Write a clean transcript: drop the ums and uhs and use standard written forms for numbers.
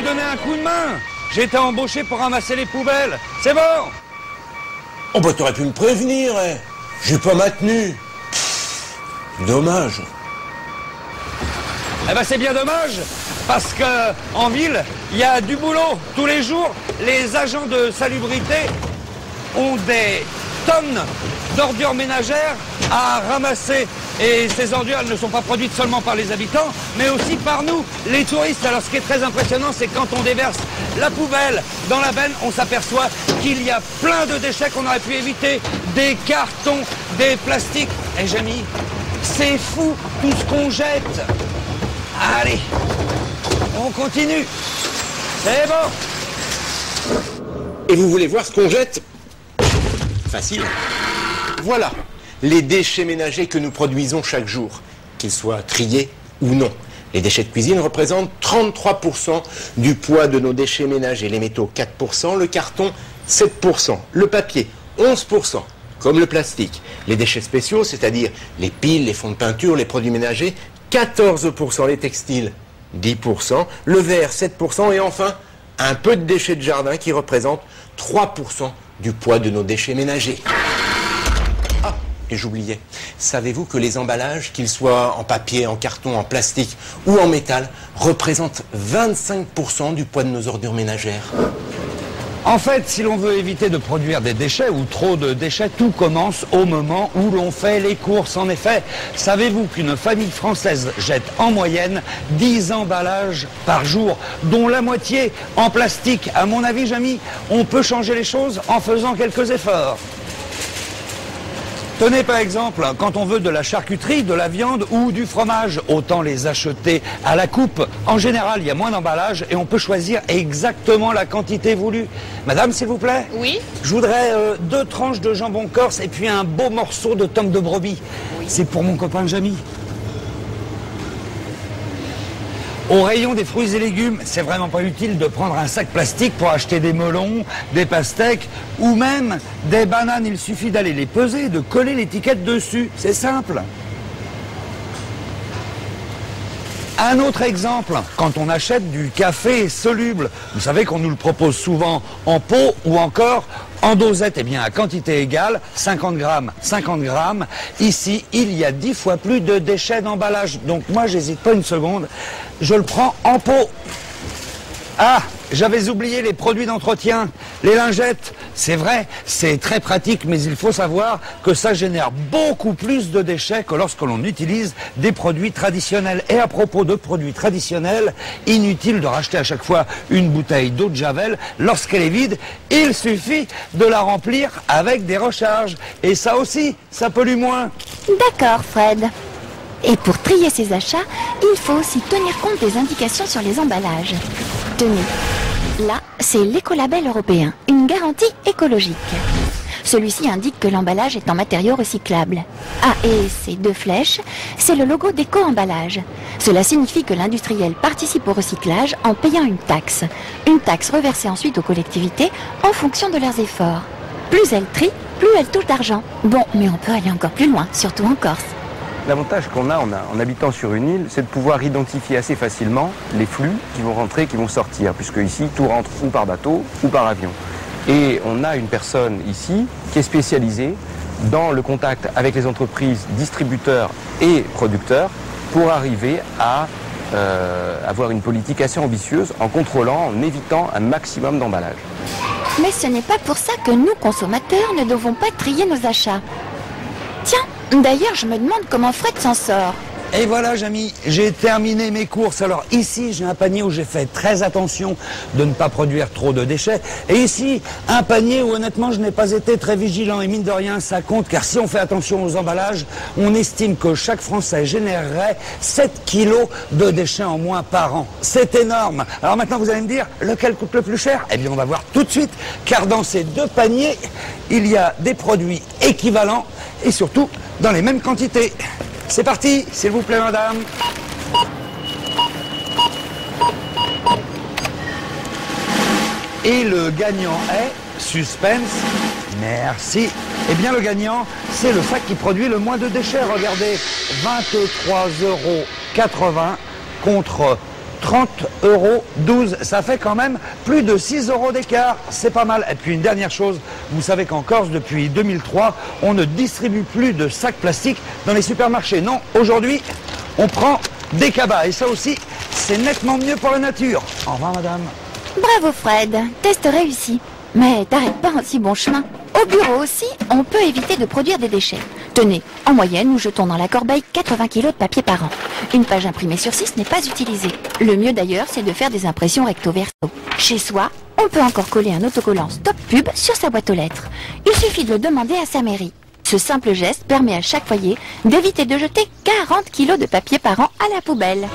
donner un coup de main. J'ai été embauché pour ramasser les poubelles. C'est bon. Oh bah t'aurais pu me prévenir, hein. J'ai pas ma tenue. Dommage. Eh ben c'est bien dommage, parce que en ville, il y a du boulot. Tous les jours, les agents de salubrité ont des tonnes d'ordures ménagères à ramasser. Et ces ordures, elles ne sont pas produites seulement par les habitants, mais aussi par nous, les touristes. Alors ce qui est très impressionnant, c'est quand on déverse la poubelle dans la benne, on s'aperçoit qu'il y a plein de déchets qu'on aurait pu éviter. Des cartons, des plastiques. Et j'ai mis, c'est fou tout ce qu'on jette. Allez, on continue. C'est bon. Et vous voulez voir ce qu'on jette? Facile. Voilà, les déchets ménagers que nous produisons chaque jour, qu'ils soient triés ou non. Les déchets de cuisine représentent 33% du poids de nos déchets ménagers. Les métaux, 4%. Le carton, 7%. Le papier, 11%. Comme le plastique. Les déchets spéciaux, c'est-à-dire les piles, les fonds de peinture, les produits ménagers, 14%. Les textiles, 10%. Le verre, 7%. Et enfin, un peu de déchets de jardin qui représentent 3% du poids de nos déchets ménagers. Ah, et j'oubliais. Savez-vous que les emballages, qu'ils soient en papier, en carton, en plastique ou en métal, représentent 25% du poids de nos ordures ménagères? En fait, si l'on veut éviter de produire des déchets ou trop de déchets, tout commence au moment où l'on fait les courses. En effet, savez-vous qu'une famille française jette en moyenne 10 emballages par jour, dont la moitié en plastique? À mon avis, Jamy, on peut changer les choses en faisant quelques efforts. Tenez par exemple, quand on veut de la charcuterie, de la viande ou du fromage, autant les acheter à la coupe. En général, il y a moins d'emballage et on peut choisir exactement la quantité voulue. Madame, s'il vous plaît? Oui. Je voudrais 2 tranches de jambon corse et puis un beau morceau de tome de brebis. Oui. C'est pour mon copain Jamy. Au rayon des fruits et légumes, c'est vraiment pas utile de prendre un sac plastique pour acheter des melons, des pastèques ou même des bananes. Il suffit d'aller les peser et de coller l'étiquette dessus. C'est simple. Un autre exemple, quand on achète du café soluble, vous savez qu'on nous le propose souvent en pot ou encore en dosette. Eh bien, à quantité égale, 50 grammes, 50 grammes. Ici, il y a 10 fois plus de déchets d'emballage. Donc moi, j'hésite pas une seconde, je le prends en pot. Ah, j'avais oublié les produits d'entretien, les lingettes. C'est vrai, c'est très pratique, mais il faut savoir que ça génère beaucoup plus de déchets que lorsque l'on utilise des produits traditionnels. Et à propos de produits traditionnels, inutile de racheter à chaque fois une bouteille d'eau de Javel. Lorsqu'elle est vide, il suffit de la remplir avec des recharges. Et ça aussi, ça pollue moins. D'accord, Fred. Et pour trier ses achats, il faut aussi tenir compte des indications sur les emballages. Tenez, là, c'est l'écolabel européen, une garantie écologique. Celui-ci indique que l'emballage est en matériaux recyclables. Ah, et ces 2 flèches, c'est le logo d'éco-emballage. Cela signifie que l'industriel participe au recyclage en payant une taxe. Une taxe reversée ensuite aux collectivités en fonction de leurs efforts. Plus elles trient, plus elles touchent d'argent. Bon, mais on peut aller encore plus loin, surtout en Corse. L'avantage qu'on a en habitant sur une île, c'est de pouvoir identifier assez facilement les flux qui vont rentrer, qui vont sortir, puisque ici, tout rentre ou par bateau ou par avion. Et on a une personne ici qui est spécialisée dans le contact avec les entreprises, distributeurs et producteurs pour arriver à avoir une politique assez ambitieuse en contrôlant, en évitant un maximum d'emballage. Mais ce n'est pas pour ça que nous, consommateurs, ne devons pas trier nos achats. Tiens, d'ailleurs, je me demande comment Fred s'en sort. Et voilà, Jamy, j'ai terminé mes courses. Alors ici, j'ai un panier où j'ai fait très attention de ne pas produire trop de déchets. Et ici, un panier où honnêtement, je n'ai pas été très vigilant. Et mine de rien, ça compte, car si on fait attention aux emballages, on estime que chaque Français générerait 7 kilos de déchets en moins par an. C'est énorme. Alors maintenant, vous allez me dire, lequel coûte le plus cher? Eh bien, on va voir tout de suite, car dans ces 2 paniers, il y a des produits équivalents et surtout dans les mêmes quantités. C'est parti, s'il vous plaît, madame. Et le gagnant est, suspense, merci. Eh bien, le gagnant, c'est le sac qui produit le moins de déchets. Regardez, 23,80 € contre 30,12 €. Ça fait quand même plus de 6 € d'écart. C'est pas mal. Et puis une dernière chose, vous savez qu'en Corse, depuis 2003, on ne distribue plus de sacs plastiques dans les supermarchés. Non, aujourd'hui, on prend des cabas. Et ça aussi, c'est nettement mieux pour la nature. Au revoir, madame. Bravo Fred, test réussi. Mais t'arrêtes pas en si bon chemin. Au bureau aussi, on peut éviter de produire des déchets. Tenez, en moyenne, nous jetons dans la corbeille 80 kg de papier par an. Une page imprimée sur 6 n'est pas utilisée. Le mieux d'ailleurs, c'est de faire des impressions recto verso. Chez soi, on peut encore coller un autocollant Stop Pub sur sa boîte aux lettres. Il suffit de le demander à sa mairie. Ce simple geste permet à chaque foyer d'éviter de jeter 40 kg de papier par an à la poubelle.